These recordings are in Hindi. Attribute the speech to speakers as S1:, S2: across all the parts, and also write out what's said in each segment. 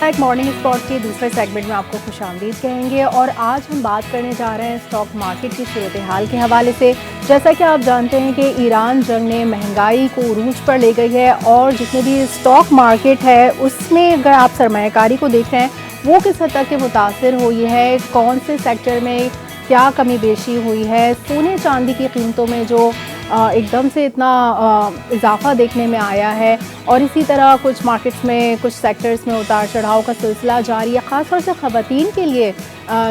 S1: बैक मॉर्निंग स्पॉट के दूसरे सेगमेंट में आपको खुशामदीद कहेंगे और आज हम बात करने जा रहे हैं स्टॉक मार्केट की सूरत हाल के हवाले से। जैसा कि आप जानते हैं कि ईरान जंग ने महंगाई को उरूज पर ले गई है और जितने भी स्टॉक मार्केट है उसमें अगर आप सरमायाकारी को देख रहे हैं वो किस हद तक मुतासर हुई है, कौन से सेक्टर में क्या कमी बेशी हुई है, सोने चांदी की कीमतों में जो एकदम से इतना इजाफा देखने में आया है और इसी तरह कुछ मार्केट्स में कुछ सेक्टर्स में उतार चढ़ाव का सिलसिला जारी है। ख़ासतौर से ख़वातीन के लिए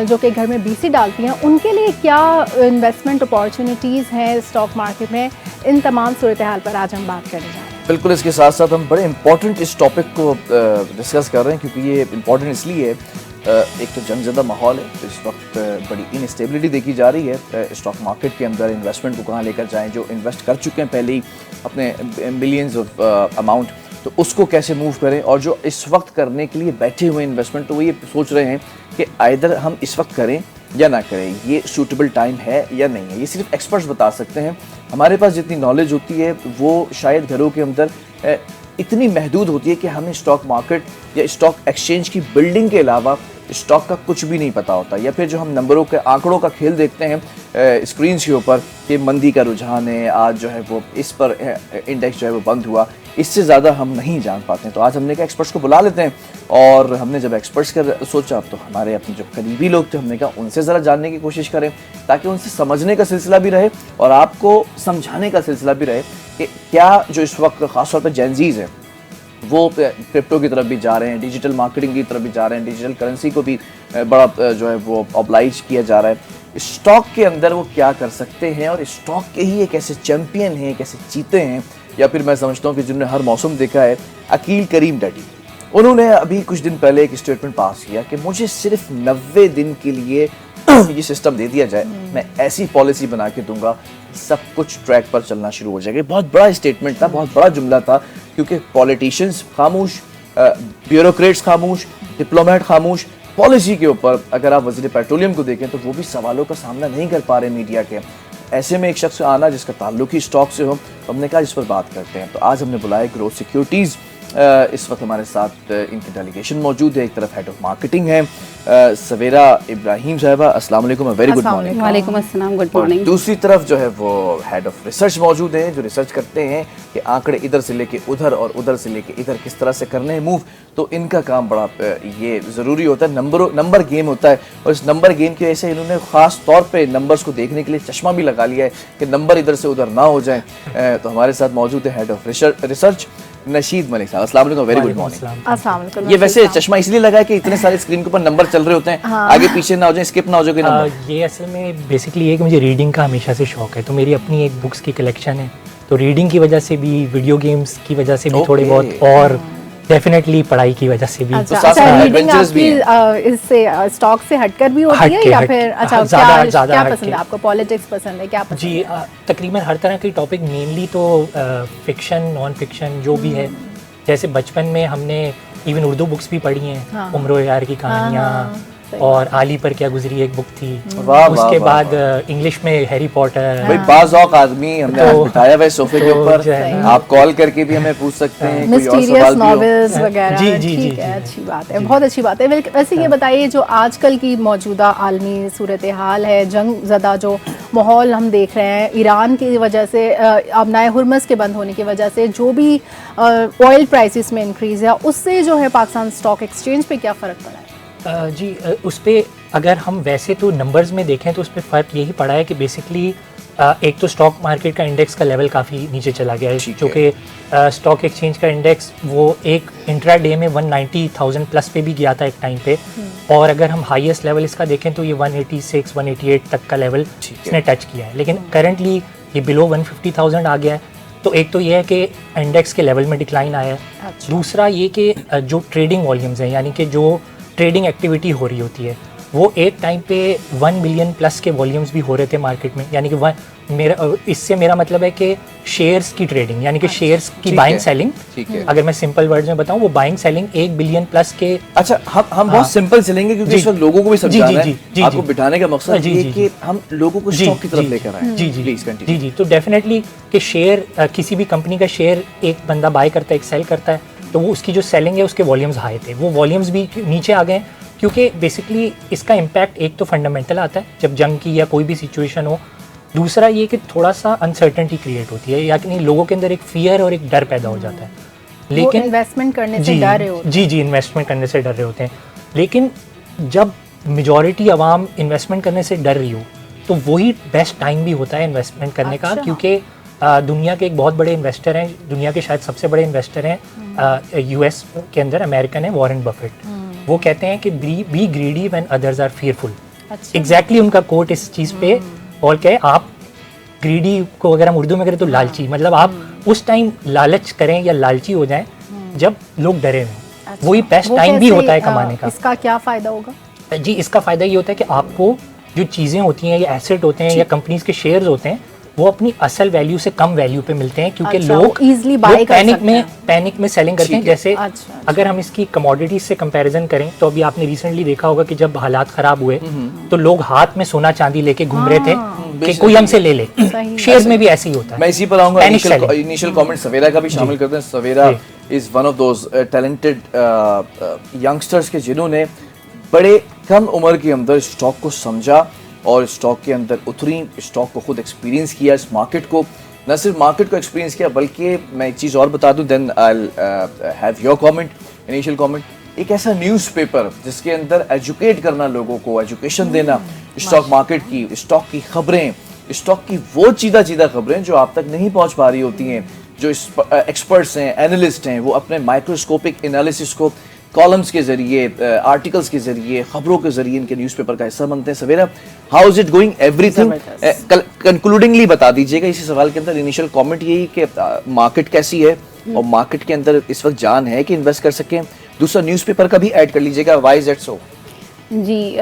S1: जो कि घर में बीसी डालती हैं उनके लिए क्या इन्वेस्टमेंट अपॉर्चुनिटीज़ हैं स्टॉक मार्केट में, इन तमाम सूरत हाल पर आज हम बात करने जा रहे हैं।
S2: बिल्कुल, इसके साथ साथ हम बड़े इंपॉर्टेंट इस टॉपिक को डिस्कस कर रहे हैं क्योंकि ये इम्पॉर्टेंट इसलिए है, एक तो जंगज़दा माहौल है, तो इस वक्त बड़ी इनस्टेबिलिटी देखी जा रही है स्टॉक मार्केट के अंदर। इन्वेस्टमेंट को कहाँ लेकर जाएं, जो इन्वेस्ट कर चुके हैं पहले ही अपने मिलियंस ऑफ अमाउंट, तो उसको कैसे मूव करें, और जो इस वक्त करने के लिए बैठे हुए इन्वेस्टमेंट, तो वो ये सोच रहे हैं कि आइदर हम इस वक्त करें या ना करें, ये सूटेबल टाइम है या नहीं है। ये सिर्फ एक्सपर्ट्स बता सकते हैं। हमारे पास जितनी नॉलेज होती है वो शायद घरों के अंदर इतनी महदूद होती है कि हमें स्टॉक मार्केट या स्टॉक एक्सचेंज की बिल्डिंग के अलावा स्टॉक का कुछ भी नहीं पता होता। या फिर जो हम नंबरों के आंकड़ों का खेल देखते हैं स्क्रीन के ऊपर कि मंदी का रुझान है, आज जो है वो इस पर इंडेक्स जो है वो बंद हुआ, इससे ज़्यादा हम नहीं जान पाते हैं। तो आज हमने कहा एक्सपर्ट्स को बुला लेते हैं, और हमने जब एक्सपर्ट्स का सोचा तो हमारे अपने जो करीबी लोग थे, हमने कहा उनसे ज़रा जानने की कोशिश करें ताकि उनसे समझने का सिलसिला भी रहे और आपको समझाने का सिलसिला भी रहे कि क्या जो इस वक्त ख़ासतौर पर जेनजीज़ है वो क्रिप्टो की तरफ भी जा रहे हैं, डिजिटल मार्केटिंग की तरफ भी जा रहे हैं, डिजिटल करेंसी को भी बड़ा जो है वो ऑब्लाइज किया जा रहा है। स्टॉक के अंदर वो क्या कर सकते हैं और स्टॉक के ही एक ऐसे चैम्पियन हैं, कैसे चीते हैं, या फिर मैं समझता हूँ कि जिन्होंने हर मौसम देखा है, अकील करीम डैडी। उन्होंने अभी कुछ दिन पहले एक स्टेटमेंट पास किया कि मुझे सिर्फ 90 दिन के लिए ये सिस्टम दे दिया जाए, मैं ऐसी पॉलिसी बना के दूंगा सब कुछ ट्रैक पर चलना शुरू हो जाएगा। बहुत बड़ा स्टेटमेंट था, बहुत बड़ा जुमला था, क्योंकि पॉलिटिशियंस खामोश, ब्यूरोक्रेट्स खामोश, डिप्लोमेट खामोश। पॉलिसी के ऊपर अगर आप वज़ीर पेट्रोलियम को देखें तो वो भी सवालों का सामना नहीं कर पा रहे मीडिया के। ऐसे में एक शख्स आना जिसका ताल्लुक ही स्टॉक से हो, तो हमने कहा इस पर बात करते हैं। तो आज हमने बुलाया ग्रोथ सिक्योरिटीज़, इस वक्त हमारे साथ इनकी डेलीगेशन मौजूद है। एक तरफ हेड ऑफ मार्केटिंग है सवेरा इब्राहिम साहिबा, अस्सलाम वालेकुम, वेरी गुड मॉर्निंग।
S3: वालेकुम अस्सलाम, गुड मॉर्निंग।
S2: दूसरी तरफ जो है वो हेड ऑफ रिसर्च मौजूद है, जो रिसर्च करते हैं कि आंकड़े इधर से लेके उधर और उधर से लेके इधर किस तरह से करने हैं मूव। तो इनका काम बड़ा ये ज़रूरी होता है, नंबर गेम होता है, और इस नंबर गेम की वजह से इन्होंने ख़ास तौर पे नंबर्स को देखने के लिए चश्मा भी लगा लिया है कि नंबर इधर से उधर ना हो जाए। तो हमारे साथ मौजूद है head of research Nasheed Malik साहब, अस्सलाम वालेकुम, वेरी गुड मॉर्निंग।
S1: अस्सलाम वालेकुम।
S2: ये वैसे चश्मा इसलिए लगा है कि इतने सारे स्क्रीन के ऊपर नंबर चल रहे होते हैं, आगे पीछे ना हो जाए, स्किप ना हो जाए नंबर।
S4: ये असल में बेसिकली है कि मुझे रीडिंग का हमेशा से शौक है, तो मेरी अपनी एक बुक्स की कलेक्शन है, तो रीडिंग की वजह से भी, वीडियो गेम्स की वजह से भी थोड़े बहुत, और डेफिनेटली पढ़ाई की वजह से भी।
S1: अच्छा, रीडिंग आपकी इससे स्टॉक से हटकर भी होती है या फिर अच्छा क्या पसंद है आपको? पॉलिटिक्स पसंद है, क्या पसंद
S4: जी? तकरीबन हर तरह की टॉपिक, मेनली तो फिक्शन, नॉन फिक्शन जो भी है। जैसे बचपन में हमने इवन उर्दू बुक्स भी पढ़ी हैं, उम्र यार की कहानियाँ, और आली पर क्या गुजरी एक बुक थी। उसके बाद इंग्लिश में हैरी पॉटर।
S2: भाई बाज़ औक़ आदमी हमने आज बिठाया हुआ है सोफे के ऊपर, आप कॉल करके भी हमें पूछ सकते हैं,
S1: मिस्टीरियस नॉवेल्स वगैरह।
S4: जी जी जी,
S1: अच्छी बात है, बहुत अच्छी बात है। वैसे ये बताइए, जो आजकल की मौजूदा आलमी सूरत हाल है, जंग ज़दा जो माहौल हम देख रहे हैं, ईरान की वजह से, अब नए हुर्मस के बंद होने की वजह से जो भी ऑयल प्राइसेस में इंक्रीज़ है, उससे जो है पाकिस्तान स्टॉक एक्सचेंज पे क्या फ़र्क पड़ा है?
S4: जी, उस पर अगर हम वैसे तो नंबर्स में देखें तो उस पर फ़र्क यही पड़ा है कि बेसिकली एक तो स्टॉक मार्केट का इंडेक्स का लेवल काफ़ी नीचे चला गया है, जो कि स्टॉक एक्सचेंज का इंडेक्स वो एक इंट्रा डे में 190,000 प्लस पे भी गया था एक टाइम पे, और अगर हम हाईएस्ट लेवल इसका देखें तो ये 186, 188 तक का लेवल इसने टच किया है, लेकिन करेंटली ये बिलो 150,000 आ गया है। तो एक तो ये है कि इंडेक्स के लेवल में डिक्लाइन आया है। अच्छा। दूसरा ये कि जो ट्रेडिंग वॉल्यूम्स हैं, यानी कि जो ट्रेडिंग एक्टिविटी हो रही होती है, वो एक टाइम पे 1 बिलियन प्लस के वॉल्यूम्स भी हो रहे थे मार्केट में, यानी कि इससे मेरा मतलब है कि शेयर्स की ट्रेडिंग, यानी कि शेयर्स की बाइंग सेलिंग, अगर मैं सिंपल वर्ड्स में बताऊं, वो बाइंग सेलिंग 1 बिलियन प्लस के।
S2: अच्छा, हम बहुत सिंपल चलेंगे क्योंकि इस वक्त लोगों को भी समझाना है, आपको बिठाने का मकसद ये कि हम लोगों को स्टॉक की तरफ लेकर आए।
S4: जी जी जी, तो डेफिनेटली कि शेयर, किसी भी कंपनी का शेयर एक बंदा बाय करता है, एक सेल करता है, तो वो उसकी जो सेलिंग है उसके वॉल्यूम्स हाई थे, वो वॉल्यूम्स भी नीचे आ गए क्योंकि बेसिकली इसका इम्पैक्ट एक तो फंडामेंटल आता है जब जंग की या कोई भी सिचुएशन हो, दूसरा ये कि थोड़ा सा अनसर्टेनिटी क्रिएट होती है, यानी लोगों के अंदर एक फियर और एक डर पैदा हो जाता है।
S1: लेकिन इन्वेस्टमेंट करने से डर रहे होते हैं।
S4: जी इन्वेस्टमेंट करने से डर रहे होते हैं, लेकिन जब मेजॉरिटी आवाम इन्वेस्टमेंट करने से डर रही हो तो वही बेस्ट टाइम भी होता है इन्वेस्टमेंट करने का, क्योंकि दुनिया के एक बहुत बड़े इन्वेस्टर हैं, दुनिया के शायद सबसे बड़े इन्वेस्टर हैं यूएस के अंदर, अमेरिकन है वॉरेन बफेट। वो कहते हैं कि be greedy when others are fearful. Exactly उनका कोट इस चीज़ पे और क्या है, आप ग्रीडी को अगर हम उर्दू में करें तो लालची, मतलब आप उस टाइम लालच करें या लालची हो जाएं जब लोग डरे हुए, वही बेस्ट टाइम भी होता है कमाने का।
S1: इसका क्या फ़ायदा होगा?
S4: जी इसका फ़ायदा ये होता है कि आपको जो चीज़ें होती हैं या एसेट होते हैं या कंपनीज के शेयर्स होते हैं वो अपनी असल वैल्यू से कम वैल्यू पे मिलते हैं, क्योंकि लोग पैनिक में सेलिंग करते हैं। जैसे अगर हम इसकी कमोडिटीज से कंपैरिजन करें तो अभी आपने रिसेंटली देखा होगा कि जब हालात खराब हुए तो लोग हाथ में सोना चांदी लेके घूम रहे थे कि कोई हमसे ले ले। शेयर्स में भी ऐसे ही होता है।
S2: मैं इसी पर आऊंगा, इनिशियल कमेंट सवेरा का भी शामिल करते हैं। Savera is one of those talented youngsters के जिन्होंने बड़े कम उम्र के अंदर स्टॉक को समझा और स्टॉक के अंदर उतरी, स्टॉक को खुद एक्सपीरियंस किया, इस मार्केट को न सिर्फ मार्केट को एक्सपीरियंस किया बल्कि मैं एक चीज़ और बता दूं, then I will have your comment, initial comment. एक ऐसा न्यूज़पेपर जिसके अंदर एजुकेट करना, लोगों को एजुकेशन देना स्टॉक मार्केट की, स्टॉक की खबरें, स्टॉक की वो चीदा खबरें जो आप तक नहीं पहुंच पा रही होती हैं। जो एक्सपर्ट्स हैं, एनालिस्ट हैं, वो अपने माइक्रोस्कोपिक एनालिसिस को कॉलम्स के जरिए, आर्टिकल्स के जरिए, खबरों के जरिए इनके न्यूज़पेपर का हिस्सा बनते हैं। Savera, how is it going everything? Concludingly बता दीजिएगा इसी सवाल के अंदर, इनिशियल कमेंट यही कि मार्केट कैसी है और मार्केट के अंदर इस वक्त जान है कि इन्वेस्ट कर सकें। दूसरा न्यूज़पेपर का भी ऐड कर लीजिएगा, व्हाई इज इट सो?
S3: जी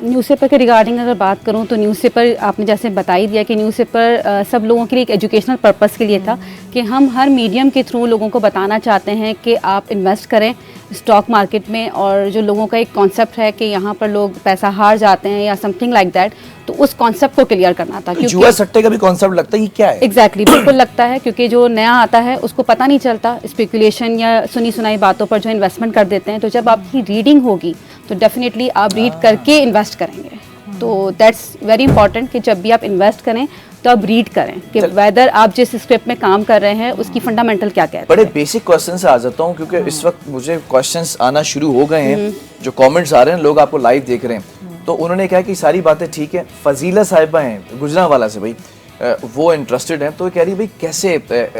S3: न्यूज़पेपर के रिगार्डिंग अगर बात करूं तो न्यूज़पेपर आपने जैसे बता ही दिया कि न्यूज़पेपर सब लोगों के लिए एक एजुकेशनल पर्पस के लिए था कि हम हर मीडियम के थ्रू लोगों को बताना चाहते हैं कि आप इन्वेस्ट करें स्टॉक मार्केट में। और जो लोगों का एक कॉन्सेप्ट है कि यहाँ पर लोग पैसा हार जाते हैं या समथिंग लाइक दैट, तो उस कॉन्सेप्ट को क्लियर करना था। क्योंकि
S2: जुआ सट्टे का भी कॉन्सेप्ट लगता है, ये क्या है?
S3: एग्जैक्टली बिल्कुल लगता है, क्योंकि जो नया आता है उसको पता नहीं चलता, स्पेकुलेशन या सुनी सुनाई बातों पर जो इन्वेस्टमेंट कर देते हैं। तो जब आपकी रीडिंग होगी तो डेफिनेटली आप रीड करके इन्वेस्ट करेंगे। तो दैट्स वेरी इंपॉर्टेंट कि जब भी आप इन्वेस्ट करें तो आप रीड करें कि वेदर आप जिस स्क्रिप्ट में काम कर रहे हैं उसकी फंडामेंटल क्या कहते हैं।
S2: बड़े बेसिक क्वेश्चन से आ जाता हूँ क्योंकि इस वक्त मुझे क्वेश्चंस आना शुरू हो गए हैं, जो कमेंट्स आ रहे हैं, लोग आपको लाइव देख रहे हैं। तो उन्होंने कहा कि सारी बातें ठीक है, फजीला साहिबा हैं गुजरांवाला से, भाई वो इंटरेस्टेड हैं, तो कह रही भाई कैसे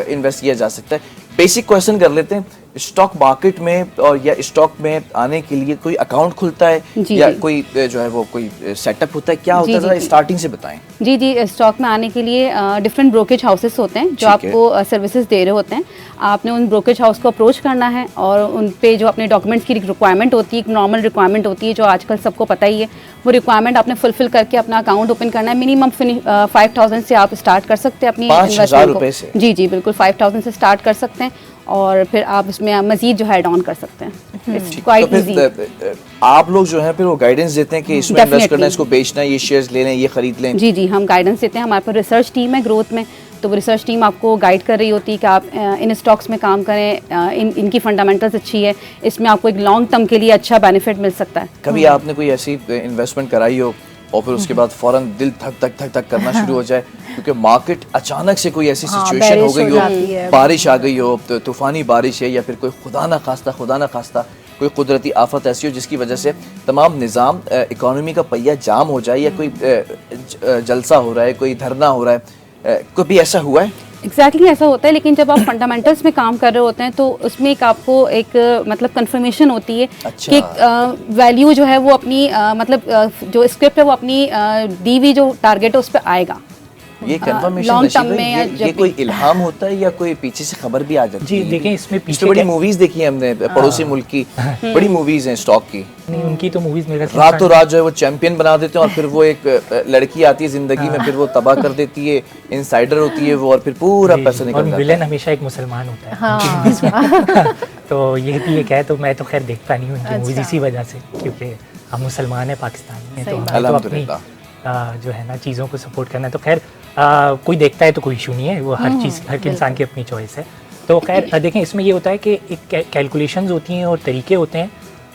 S2: इन्वेस्ट किया जा सकता है। बेसिक क्वेश्चन कर लेते हैं, स्टॉक मार्केट में और या स्टॉक में आने के लिए कोई अकाउंट खुलता है या कोई जो है वो कोई सेटअप होता है, क्या होता है, स्टार्टिंग से बताएं।
S3: जी स्टॉक में आने के लिए डिफरेंट ब्रोकेज हाउसेस होते हैं जो आपको सर्विसेज दे रहे होते हैं। आपने उन ब्रोकेज हाउस को अप्रोच करना है और उन पे जो अपने डॉक्यूमेंट्स की रिक्वायरमेंट होती है, एक नॉर्मल रिक्वायरमेंट होती है जो आजकल सबको पता ही है, वो रिक्वायरमेंट आपने फुलफिल करके अपना अकाउंट ओपन करना है। मिनिमम 5000 से आप स्टार्ट कर सकते हैं अपनी इन्वेस्टमेंट को। जी बिल्कुल 5000 से स्टार्ट कर सकते हैं और फिर आप इसमें मजीद जो है ऐड ऑन कर सकते हैं। It's quite easy.
S2: आप लोग जो है फिर वो गाइडेंस देते हैं कि इसमें इन्वेस्ट करना है, इसको बेचना है, ये शेयर्स ले लें, ये खरीद लें?
S3: जी हम गाइडेंस देते हैं। हमारे पास रिसर्च टीम है ग्रोथ में, तो वो रिसर्च टीम आपको गाइड कर रही होती है कि आप इन स्टॉक्स में काम करें, इनकी फंडामेंटल्स अच्छी है, इसमें आपको एक लॉन्ग टर्म के लिए अच्छा बेनिफिट मिल सकता है।
S2: कभी आपने कोई ऐसी इन्वेस्टमेंट कराई हो और फिर उसके बाद फौरन दिल धक धक करना शुरू हो जाए क्योंकि मार्केट अचानक से कोई ऐसी सिचुएशन हो गई हो, बारिश आ गई हो, तूफानी बारिश है, या फिर कोई खुदा ना खास्ता कोई कुदरती आफत ऐसी हो जिसकी वजह से तमाम निज़ाम इकोनॉमी का पहिया जाम हो जाए, या कोई जलसा हो रहा है, कोई धरना हो रहा है, कभी ऐसा हुआ है?
S3: एग्जैक्टली ऐसा होता है, लेकिन जब आप फंडामेंटल्स में काम कर रहे होते हैं तो उसमें एक आपको एक मतलब कंफर्मेशन होती है कि वैल्यू जो है वो अपनी मतलब जो स्क्रिप्ट है वो अपनी दी हुई जो टारगेट है उस पर आएगा।
S2: ये कंफर्मेशन ये कोई इल्हाम होता है या कोई पीछे से खबर भी आ जाती है?
S4: जी देखें, इसमें पीछे
S2: बड़ी मूवीज देखी है हमने, पड़ोसी मुल्क की बड़ी मूवीज हैं स्टॉक की।
S4: नहीं, उनकी तो मूवीज मेरा
S2: रातों रात जो है वो चैंपियन बना देते हैं और फिर वो एक लड़की आती है जिंदगी में, फिर वो तबाह कर देती है, इनसाइडर होती है वो, और फिर पूरा पैसा निकल जाता है।
S4: विलेन हमेशा एक मुसलमान होता है। तो ये भी एक है, तो मैं तो खैर देखता नहीं हूँ इनकी मूवीज इसी वजह से, क्योंकि हम मुसलमान हैं, पाकिस्तानी हैं, तो अपनी जो है ना चीज़ों को सपोर्ट करना है। तो खैर कोई देखता है तो कोई इशू नहीं है, वो हर चीज़ हर इंसान की अपनी चॉइस है। तो खैर देखें, इसमें ये होता है कि एक कैलकुलेशंस होती हैं और तरीके होते हैं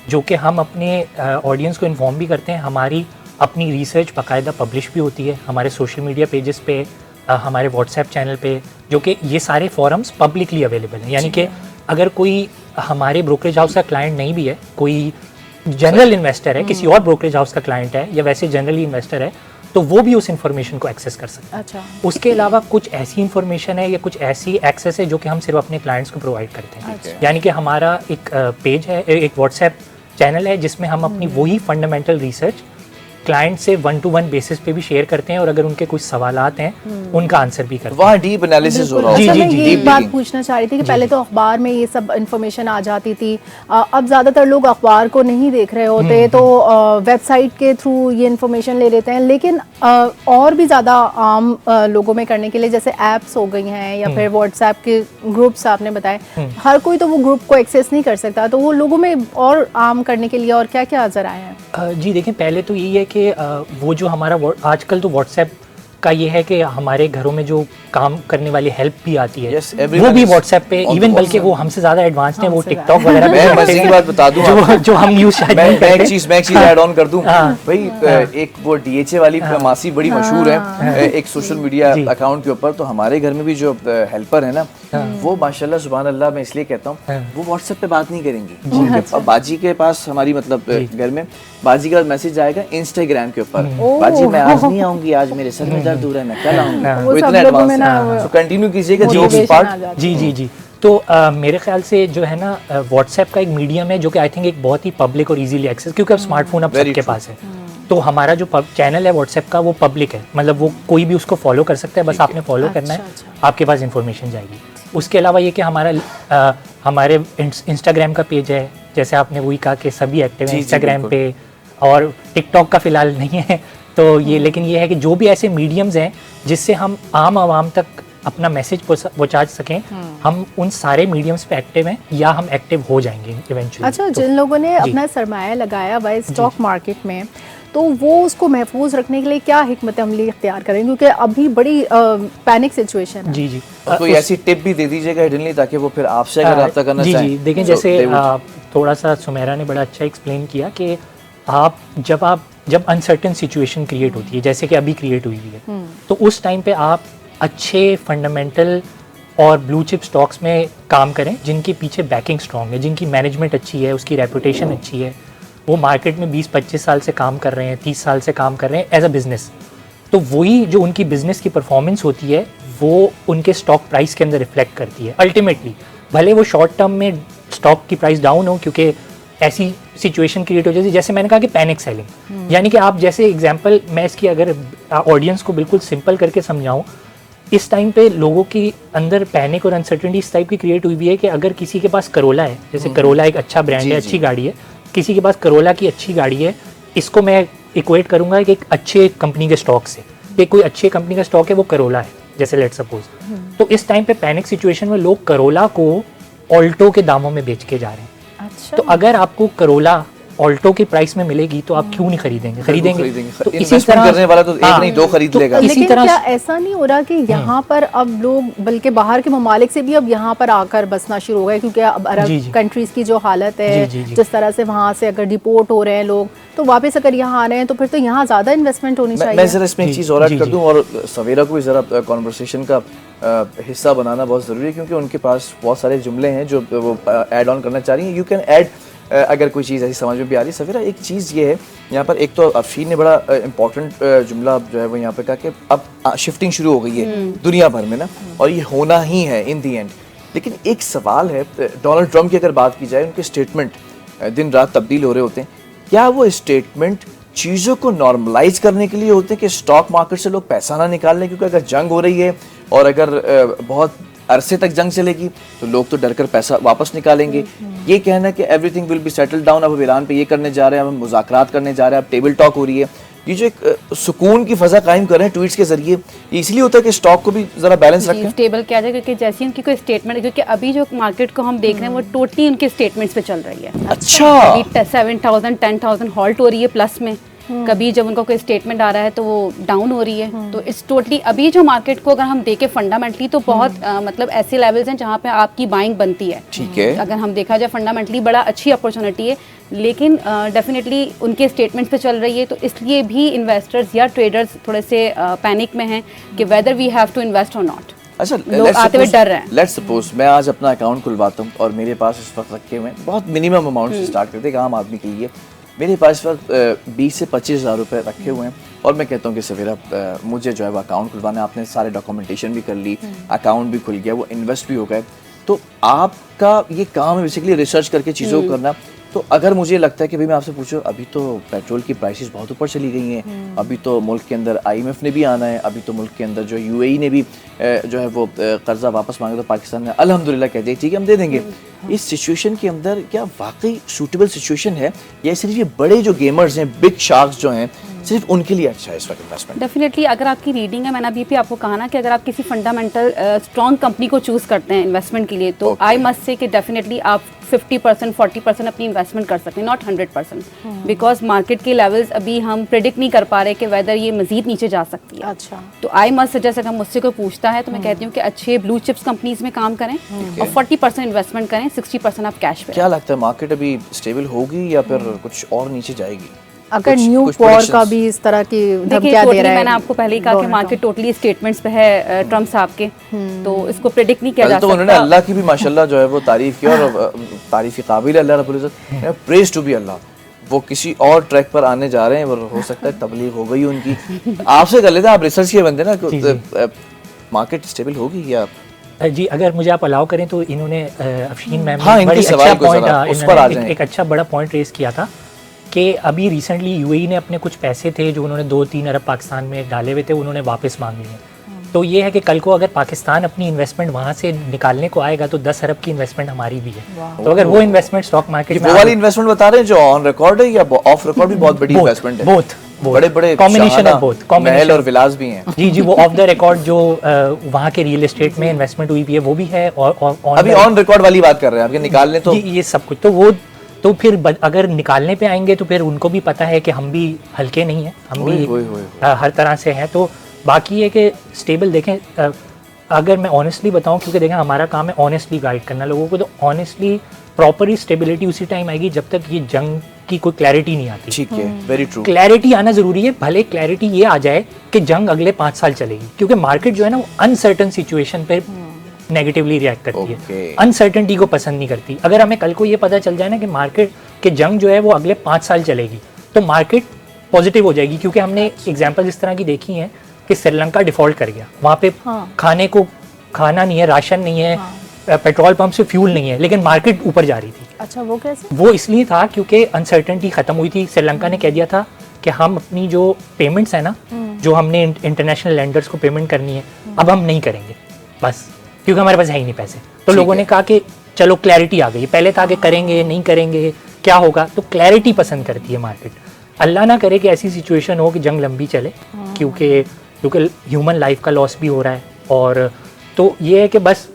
S4: जो कि हम अपने ऑडियंस को इन्फॉर्म भी करते हैं। हमारी अपनी रिसर्च बाकायदा पब्लिश भी होती है हमारे सोशल मीडिया पेजेस पे, हमारे व्हाट्सएप चैनल पे, जो कि ये सारे फोरम्स पब्लिकली अवेलेबल हैं। यानी कि अगर कोई हमारे ब्रोकरेज हाउस का क्लाइंट नहीं भी है, कोई जनरल इन्वेस्टर है, किसी और ब्रोकरेज हाउस का क्लाइंट है या वैसे जनरली इन्वेस्टर है, तो वो भी उस इन्फॉर्मेशन को एक्सेस कर सकता है।
S1: अच्छा।
S4: उसके अलावा कुछ ऐसी इन्फॉर्मेशन है या कुछ ऐसी एक्सेस है जो कि हम सिर्फ अपने क्लाइंट्स को प्रोवाइड करते हैं।
S1: अच्छा।
S4: यानी कि हमारा एक पेज है, एक व्हाट्सएप चैनल है जिसमें हम अपनी वही फंडामेंटल रिसर्च क्लाइंट से 1-to-1 बेसिस पे भी शेयर करते हैं और अगर उनके कुछ सवालात हैं उनका आंसर भी करते हैं।
S2: वहाँ डीप एनालिसिस हो रहा
S1: अच्छा,
S2: है।
S1: मैं ये एक बात पूछना चाह रही थी कि पहले तो अखबार में ये सब इन्फॉर्मेशन आ जाती थी, अब ज़्यादातर लोग अखबार को नहीं देख रहे होते, तो वेबसाइट के थ्रू ये इन्फॉर्मेशन ले लेते हैं। लेकिन और भी ज़्यादा आम लोगों में करने के लिए जैसे ऐप्स हो गई हैं या फिर व्हाट्सएप के ग्रुप्स आपने बताए, हर कोई तो वो ग्रुप को एक्सेस नहीं कर सकता, तो वो लोगों में और आम करने के लिए और क्या क्या नजर आए हैं?
S4: जी देखें, पहले तो यही है कि वो जो हमारा आजकल तो व्हाट्सएप का ये है कि हमारे घरों में जो काम करने वाली हेल्प भी आती है
S2: Yes,
S4: वो भी व्हाट्सएप पे, इवन बल्कि वो हमसे ज़्यादा एडवांस हैं, वो टिकटॉक वगैरह पे
S2: मैं
S4: करते
S2: मज़े की
S4: हैं,
S2: बात बता दूं आपको।
S4: जो हम यूज शायद
S2: मैं
S4: नहीं करते।
S2: एक चीज ऐड ऑन कर दूं
S4: हाँ।
S2: भाई, एक वो डीएचए वाली मासी बड़ी मशहूर है एक सोशल मीडिया अकाउंट के ऊपर, तो हमारे घर में भी जो हेल्पर है ना, वो माशाल्लाह सुभान अल्लाह, मैं इसलिए कहता हूँ वो व्हाट्सएप पे बात नहीं करेंगी। अब बाजी के पास हमारी मतलब घर में बाजी का मैसेज आएगा इंस्टाग्राम के ऊपर, बाजी मैं आज नहीं आऊंगी, आज मेरे सर में दर्द हो रहा है, मैं कल आऊंगी। वो इतना एडवांस है, तो कंटिन्यू कीजिएगा जो भी पार्ट।
S4: जी तो मेरे ख्याल से जो है ना, व्हाट्सएप का एक मीडियम है जो कि आई थिंक एक बहुत ही पब्लिक और इजीली एक्सेस, क्योंकि अब स्मार्टफोन अब सबके पास है, तो हमारा जो चैनल है व्हाट्सएप का वो पब्लिक है, मतलब वो कोई भी उसको फॉलो कर सकता है, बस आपने फॉलो करना है, आपके पास इन्फॉर्मेशन जाएगी। उसके अलावा ये कि हमारे इंस्टाग्राम का पेज है, जैसे आपने वही कहा कि सभी एक्टिव हैं इंस्टाग्राम पे, और टिकटॉक का फिलहाल नहीं है, तो ये, लेकिन ये है कि जो भी ऐसे मीडियम्स हैं जिससे हम आम आवाम तक अपना मैसेज पहुंचा सकें, हम उन सारे मीडियम्स पे एक्टिव हैं या हम एक्टिव हो जाएंगे इवेंचुअली।
S1: अच्छा, जिन लोगों ने अपना सरमाया लगाया हुआ है स्टॉक मार्केट में, तो वो उसको महफूज रखने के लिए क्या हिकमत अमली इख्तियार करें, क्योंकि अभी बड़ी पैनिक सिचुएशन है।
S4: जी
S2: कोई ऐसी टिप भी दे दीजिएगा हिडनली, ताकि वो फिर आपसे अगर रब्ता करना चाहें।
S4: जी देखें, जैसे थोड़ा सा सुमेरा ने बड़ा अच्छा एक्सप्लेन किया कि जब अनसर्टेन सिचुएशन क्रिएट होती है, जैसे कि अभी क्रिएट हुई है, तो उस टाइम पे आप अच्छे फंडामेंटल और ब्लू चिप स्टॉक्स में काम करें जिनके पीछे बैकिंग स्ट्रॉन्ग है, जिनकी मैनेजमेंट अच्छी है, उसकी रेपुटेशन अच्छी है, वो मार्केट में 20-25 साल से काम कर रहे हैं, 30 साल से काम कर रहे हैं एज अ बिजनेस, तो वही जो उनकी बिजनेस की परफॉर्मेंस होती है वो उनके स्टॉक प्राइस के अंदर रिफ्लेक्ट करती है अल्टीमेटली। भले वो शॉर्ट टर्म में स्टॉक की प्राइस डाउन हो, क्योंकि ऐसी सिचुएशन क्रिएट हो जाती है, जैसे मैंने कहा कि पैनिक सेलिंग, यानी कि आप जैसे एग्जांपल, मैं इसकी अगर ऑडियंस को बिल्कुल सिंपल करके समझाऊं, इस टाइम पे लोगों की अंदर पैनिक और अनसर्टेनिटी इस टाइप की क्रिएट हुई भी है कि अगर किसी के पास करोला है, जैसे करोला एक अच्छा ब्रांड है, अच्छी गाड़ी है, किसी के पास करोला की अच्छी गाड़ी है, इसको मैं इक्वेट करूंगा कि एक अच्छे कंपनी के स्टॉक से, कि कोई अच्छे कंपनी का स्टॉक है वो करोला है, जैसे लेट सपोज, तो इस टाइम पे पैनिक सिचुएशन में लोग करोला को ऑल्टो के दामों में बेच के जा रहे हैं।
S1: अच्छा।
S4: तो अगर आपको करोला ऑल्टो की प्राइस में मिलेगी तो आप क्यों नहीं खरीदेंगे?
S2: तो इसी तरह करने वाला तो एक नहीं दो खरीद लेगा।
S1: लेकिन क्या ऐसा नहीं हो रहा कि यहाँ पर अब लोग बल्कि बाहर के ममालिक से भी अब यहाँ पर आकर बसना शुरू हो गए, क्योंकि अब अरब कंट्रीज की जो हालत है, जिस तरह से वहाँ से अगर डिपोर्ट हो रहे हैं लोग, तो वापस अगर यहाँ आ रहे हैं तो फिर तो यहाँ ज़्यादा इन्वेस्टमेंट होनी चाहिए।
S2: मैं जरा इसमें एक चीज़ और ऐड कर दूँ, और सवेरा को भी ज़रा कॉन्वर्सेशन का हिस्सा बनाना बहुत ज़रूरी है, क्योंकि उनके पास बहुत सारे जुमले हैं जो वो ऐड ऑन करना चाह रही हैं। यू कैन ऐड अगर कोई चीज़ ऐसी समझ में भी आ रही है। सवेरा एक चीज़ ये है यहाँ पर, एक तो अफशीन ने बड़ा इंपॉर्टेंट जुमला जो है वो यहाँ पर कहा कि अब शिफ्टिंग शुरू हो गई है दुनिया भर में ना, और ये होना ही है इन दी एंड। लेकिन एक सवाल है, डोनाल्ड ट्रम्प की अगर बात की जाए, उनके स्टेटमेंट दिन रात तब्दील हो रहे होते हैं, क्या वो स्टेटमेंट चीज़ों को नॉर्मलाइज करने के लिए होते हैं कि स्टॉक मार्केट से लोग पैसा ना निकाल लें? क्योंकि अगर जंग हो रही है और अगर बहुत अरसे तक जंग चलेगी तो लोग तो डरकर पैसा वापस निकालेंगे। ये कहना कि everything will be settle down, अब ईरान पे ये करने जा रहे हैं, अब हम मुज़ाकरात करने जा रहे हैं, अब टेबल टॉक हो रही है, ये जो एक सुकून की फ़ज़ा कायम कर रहे हैं ट्वीट्स के जरिए, ये इसलिए होता है कि स्टॉक को भी ज़रा बैलेंस रखें,
S3: स्टेबल किया जाए, क्योंकि जैसे उनकी कोई स्टेटमेंट, क्योंकि अभी जो मार्केट को हम देख रहे हैं वो टोटली उनके स्टेटमेंट्स पे चल रही है।
S2: अच्छा,
S3: 7,000 10,000 हॉल्ट हो रही है प्लस में, कभी जब उनका कोई स्टेटमेंट आ रहा है तो वो डाउन हो रही है। तो इट्स टोटली अभी जो मार्केट को अगर हम देखें फंडामेंटली तो बहुत मतलब ऐसे लेवल्स हैं जहाँ पे आपकी बाइंग बनती है।
S2: ठीक है,
S3: अगर हम देखा जाए फंडामेंटली बड़ा अच्छी अपॉर्चुनिटी है, लेकिन डेफिनेटली उनके स्टेटमेंट्स पे चल रही है, तो इसलिए भी इन्वेस्टर्स या ट्रेडर्स थोड़े से पैनिक में हैं कि whether we have to invest or not.
S2: अच्छा,
S3: लोग आते हुए डर रहे हैं।
S2: लेट्स सपोज मैं आज अपना अकाउंट खुलवाता हूँ और मेरे पास इस वक्त रखे हुए बहुत मिनिमम अमाउंट से स्टार्ट करते हैं आम आदमी के लिए। मेरे पास इस वक्त 20 से 25,000 रुपये रखे हुए हैं और मैं कहता हूँ कि सवेरा मुझे जो है वो अकाउंट खुलवाना है, आपने सारे डॉक्यूमेंटेशन भी कर ली, अकाउंट भी खुल गया, वो इन्वेस्ट भी हो गए, तो आपका ये काम है बेसिकली रिसर्च करके चीज़ों को करना। तो अगर मुझे लगता है कि भाई मैं आपसे पूछूं, अभी तो पेट्रोल की प्राइसेस बहुत ऊपर चली गई हैं, अभी तो मुल्क के अंदर IMF ने भी आना है, अभी तो मुल्क के अंदर जो UAE ने भी जो है वो कर्जा वापस मांगा, तो पाकिस्तान ने अल्हम्दुलिल्लाह कह दिया ठीक है हम दे देंगे। इस सिचुएशन के अंदर क्या वाकई सूटेबल सिचुएशन है या सिर्फ ये बड़े जो गेमर्स हैं, बिग शार्क्स जो हैं, सिर्फ उनके लिए अच्छा है इस वक्त इन्वेस्टमेंट?
S3: डेफिनेटली अगर आपकी रीडिंग है, मैंने अभी भी आपको कहा ना कि अगर आप किसी फंडामेंटल स्ट्रॉन्ग कंपनी को चूज करते हैं इन्वेस्टमेंट के लिए, तो आई मस्ट से कि डेफिनेटली आप 50% 40% अपनी इन्वेस्टमेंट कर सकते हैं, नॉट 100%, बिकॉज मार्केट के लेवल्स अभी हम प्रेडिक्ट नहीं कर पा रहे कि वेदर ये मजीद नीचे जा सकती है।
S1: अच्छा,
S3: तो आई मस्ट सजेस्ट अगर मुझसे कोई पूछता है तो मैं कहती हूँ कि अच्छे ब्लू चिप्स कंपनीज में काम करें और 40% इन्वेस्टमेंट करें, 60% आप कैश पे।
S2: क्या लगता है मार्केट अभी स्टेबल होगी या फिर कुछ और नीचे जाएगी?
S1: अगर न्यू वॉर का भी इस तरह की धमकियां दे रहा है,
S3: मैंने आपको पहले ही कहा कि मार्केट टोटली स्टेटमेंट्स पे है ट्रम्प साहब के, तो इसको प्रेडिक्ट नहीं किया जा सकता।
S2: तो उन्होंने अल्लाह की भी माशाल्लाह जो है वो तारीफ की और तारीफ के काबिल है अल्लाह रब्बुल इज्जत, प्रेज टू बी अल्लाह। वो किसी और ट्रैक पर आने जा रहे हैं और हो सकता है तबलीग हो गई उनकी। आपसे कर लेते हैं, आप रिसर्च के बंदे ना, मार्केट स्टेबल होगी या?
S4: जी, अगर मुझे आप अलाउ करें तो इन्होंने अफशीन मैम
S2: हाँ,
S4: बड़ी अच्छा पॉइंट,
S2: एक
S4: अच्छा बड़ा पॉइंट रेस किया था कि अभी रिसेंटली UAE ने अपने कुछ पैसे थे जो उन्होंने 2-3 अरब पाकिस्तान में डाले हुए थे, उन्होंने वापस मांग लिए। तो ये है कि कल को अगर पाकिस्तान अपनी इन्वेस्टमेंट वहाँ से निकालने को आएगा तो 10 अरब की इन्वेस्टमेंट हमारी भी है। तो अगर वो इन्वेस्टमेंट स्टॉक मार्केट में,
S2: वो वाली इन्वेस्टमेंट बता रहे हैं जो ऑन रिकॉर्ड है या ऑफ रिकॉर्ड भी बहुत बड़ी इन्वेस्टमेंट है?
S4: बोथ
S2: बड़े
S4: कॉम्बिनेशन है, बोथ
S2: महल और विलास भी हैं।
S4: जी, वो ऑफ द रिकॉर्ड जो वहाँ के रियल एस्टेट में इन्वेस्टमेंट हुई भी है वो भी है, और
S2: अभी ऑन रिकॉर्ड वाली बात कर रहे हैं, आपके निकालने तो
S4: ये सब कुछ तो वो तो फिर अगर निकालने पे आएंगे तो फिर उनको भी पता है कि हम भी हल्के नहीं हैं, हम भी हर तरह से हैं। तो बाकी है कि स्टेबल देखें, अगर मैं ऑनेस्टली बताऊं, क्योंकि देखें हमारा काम है ऑनेस्टली गाइड करना लोगों को, तो ऑनेस्टली प्रॉपरली स्टेबिलिटी उसी टाइम आएगी जब तक ये जंग की कोई क्लैरिटी नहीं आती।
S2: ठीक है, वेरी ट्रू।
S4: क्लैरिटी आना जरूरी है, भले क्लैरिटी ये आ जाए कि जंग अगले 5 साल चलेगी, क्योंकि मार्केट जो है ना वो अनसर्टन सिचुएशन पे नेगेटिवली रिएक्ट करती है, अनसर्टेनिटी को पसंद नहीं करती। अगर हमें कल को ये पता चल जाए ना कि मार्केट के जंग जो है वो अगले 5 साल चलेगी, तो मार्केट पॉजिटिव हो जाएगी। क्योंकि हमने एग्जांपल इस तरह की देखी हैं कि श्रीलंका डिफॉल्ट कर गया, वहाँ पे खाने को खाना नहीं है, राशन नहीं है, पेट्रोल पंप से फ्यूल नहीं है, लेकिन मार्केट ऊपर जा रही थी।
S1: अच्छा, वो कैसे?
S4: वो इसलिए था क्योंकि अनसर्टेनिटी खत्म हुई थी। श्रीलंका ने कह दिया था कि हम अपनी जो पेमेंट्स है ना, जो हमने इंटरनेशनल लेंडर्स को पेमेंट करनी है, अब हम नहीं करेंगे बस, क्योंकि हमारे पास है ही नहीं पैसे। तो लोगों ने कहा कि चलो क्लैरिटी आ गई, पहले था कि करेंगे नहीं करेंगे क्या होगा, तो क्लैरिटी पसंद करती है मार्केट। अल्लाह ना करे कि ऐसी सिचुएशन हो कि जंग लंबी चले, क्योंकि ह्यूमन लाइफ का लॉस भी हो रहा है। और तो ये है कि बस